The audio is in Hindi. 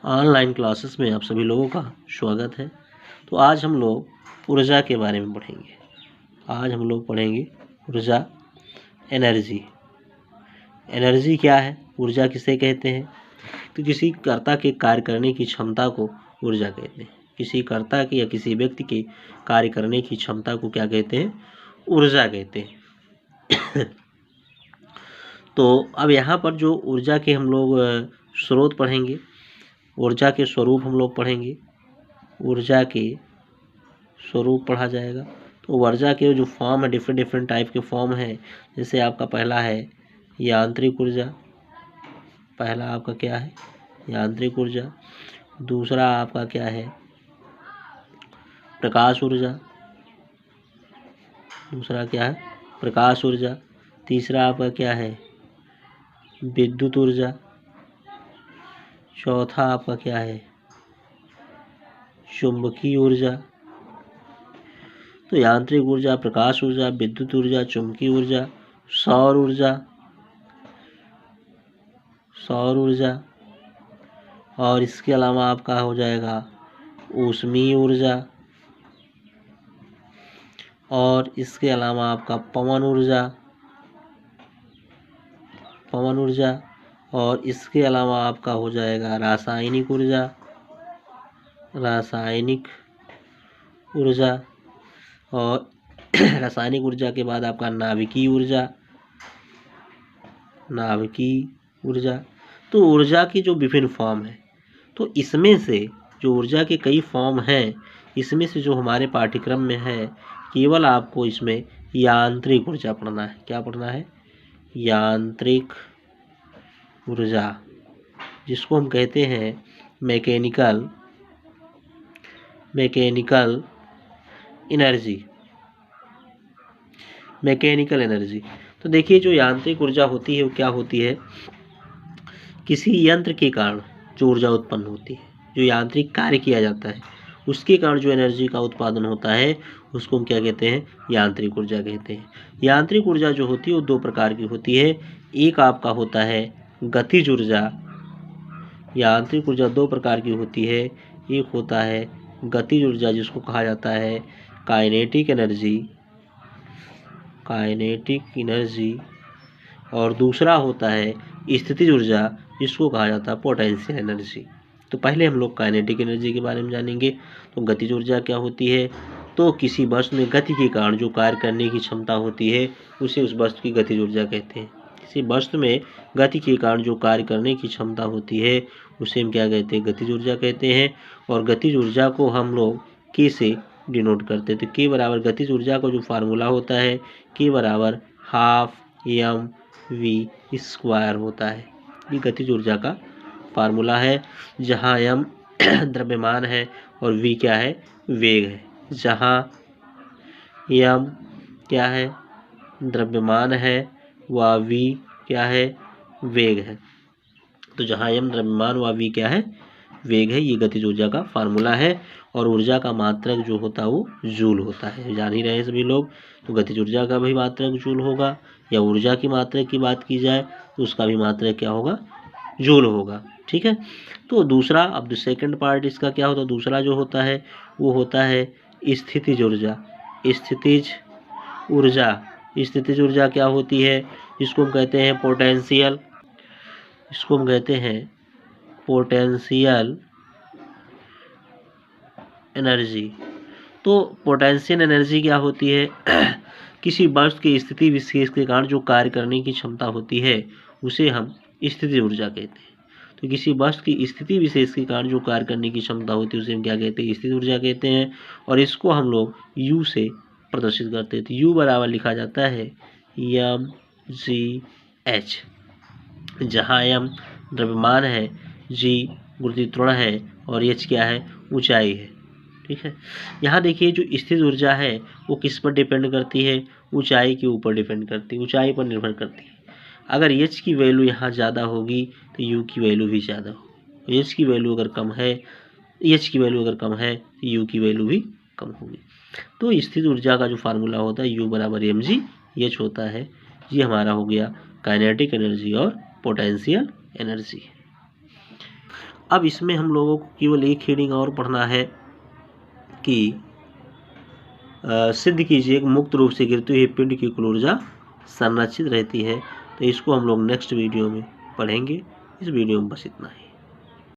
ऑनलाइन क्लासेस में आप सभी लोगों का स्वागत है। तो आज हम लोग ऊर्जा के बारे में पढ़ेंगे। आज हम लोग पढ़ेंगे ऊर्जा, एनर्जी। एनर्जी क्या है, ऊर्जा किसे कहते हैं? तो किसी कर्ता के कार्य करने की क्षमता को ऊर्जा कहते हैं। किसी कर्ता की या किसी व्यक्ति के कार्य करने की क्षमता को क्या कहते हैं? ऊर्जा कहते हैं। तो अब यहाँ पर जो ऊर्जा के हम लोग स्रोत पढ़ेंगे, ऊर्जा के स्वरूप हम लोग पढ़ेंगे। ऊर्जा के स्वरूप पढ़ा जाएगा। तो ऊर्जा के जो फॉर्म है, डिफरेंट डिफरेंट टाइप के फॉर्म है। जैसे आपका पहला है यांत्रिक ऊर्जा। पहला आपका क्या है? यांत्रिक ऊर्जा। दूसरा आपका क्या है? प्रकाश ऊर्जा। दूसरा क्या है? प्रकाश ऊर्जा। तीसरा आपका क्या है? विद्युत ऊर्जा। चौथा आपका क्या है? चुंबकीय ऊर्जा। तो यांत्रिक ऊर्जा, प्रकाश ऊर्जा, विद्युत ऊर्जा, चुंबकीय ऊर्जा, सौर ऊर्जा, और इसके अलावा आपका हो जाएगा ऊष्मीय ऊर्जा, और इसके अलावा आपका पवन ऊर्जा, और इसके अलावा आपका हो जाएगा रासायनिक ऊर्जा, और रासायनिक ऊर्जा के बाद आपका नाभिकीय ऊर्जा। तो ऊर्जा की जो विभिन्न फॉर्म है, तो इसमें से जो ऊर्जा के कई फॉर्म हैं, इसमें से जो हमारे पाठ्यक्रम में है, केवल आपको इसमें यांत्रिक ऊर्जा पढ़ना है। क्या पढ़ना है? यांत्रिक ऊर्जा, जिसको हम कहते हैं मैकेनिकल एनर्जी। तो देखिए, जो यांत्रिक ऊर्जा होती है वो क्या होती है? किसी यंत्र के कारण जो ऊर्जा उत्पन्न होती है, जो यांत्रिक कार्य किया जाता है, उसके कारण जो एनर्जी का उत्पादन होता है, उसको हम क्या कहते हैं? यांत्रिक ऊर्जा कहते हैं। यांत्रिक ऊर्जा जो होती है वो दो प्रकार की होती है। एक आपका होता है गतिज ऊर्जा। यांत्रिक ऊर्जा दो प्रकार की होती है। एक होता है गतिज ऊर्जा, जिसको कहा जाता है काइनेटिक एनर्जी, और दूसरा होता है स्थितिज ऊर्जा, जिसको कहा जाता है पोटेंशियल एनर्जी। तो पहले हम लोग काइनेटिक एनर्जी के बारे में जानेंगे। तो गतिज ऊर्जा क्या होती है? तो किसी वस्तु में गति के कारण जो कार्य करने की क्षमता होती है, उसे उस वस्तु की गतिज ऊर्जा कहते हैं। किसी वस्तु में गति के कारण जो कार्य करने की क्षमता होती है, उसे हम क्या कहते हैं? गतिज ऊर्जा कहते हैं। और गतिज ऊर्जा को हम लोग के से डिनोट करते हैं। तो के बराबर गतिज ऊर्जा का जो फार्मूला होता है, के बराबर ½ mv² होता है। ये गतिज ऊर्जा का फार्मूला है, जहाँ m द्रव्यमान है और v क्या है? वेग है। जहाँ m क्या है? द्रव्यमान है, व v क्या है? वेग है। तो जहाँ m द्रव्यमान व v क्या है? वेग है। ये गतिज ऊर्जा का फार्मूला है। और ऊर्जा का मात्रक जो होता है वो जूल होता है, जान ही रहे सभी लोग। तो गतिज ऊर्जा का भी मात्रक जूल होगा, या ऊर्जा की मात्रक की बात की जाए तो उसका भी मात्रक क्या होगा? जूल होगा। ठीक है। तो दूसरा, अब जो सेकंड पार्ट इसका क्या होता है? दूसरा जो होता है वो होता है स्थितिज ऊर्जा। स्थितिज ऊर्जा क्या होती है? इसको हम कहते हैं पोटेंशियल एनर्जी। तो पोटेंशियल एनर्जी क्या होती है? किसी वस्तु की स्थिति विशेष के कारण जो कार्य करने की क्षमता होती है, उसे हम स्थितिज ऊर्जा कहते हैं। तो किसी वस्तु की स्थिति विशेष के कारण जो कार्य करने की क्षमता होती है, उसे हम क्या कहते हैं? स्थितिज ऊर्जा कहते हैं। और इसको हम लोग U से प्रदर्शित करते हैं। तो U बराबर लिखा जाता है mgh, जहाँ m द्रव्यमान है, g गुरुत्वीय त्वरण है, और h क्या है? ऊंचाई है। ठीक है। यहाँ देखिए, जो स्थितिज ऊर्जा है वो किस पर डिपेंड करती है? ऊंचाई के ऊपर डिपेंड करती है, ऊंचाई पर निर्भर करती है। अगर h की वैल्यू यहाँ ज़्यादा होगी तो u की वैल्यू भी ज़्यादा होगी। h की वैल्यू अगर कम है तो u की वैल्यू भी कम होगी। तो स्थितिज ऊर्जा का जो फार्मूला होता है u बराबर mgh होता है। ये हमारा हो गया काइनेटिक एनर्जी और पोटेंशियल एनर्जी। अब इसमें हम लोगों को केवल एक हेडिंग और पढ़ना है कि सिद्ध कीजिए कि मुक्त रूप से गिरती हुई पिंड की कुल ऊर्जा संरक्षित रहती है। तो इसको हम लोग नेक्स्ट वीडियो में पढ़ेंगे। इस वीडियो में बस इतना ही।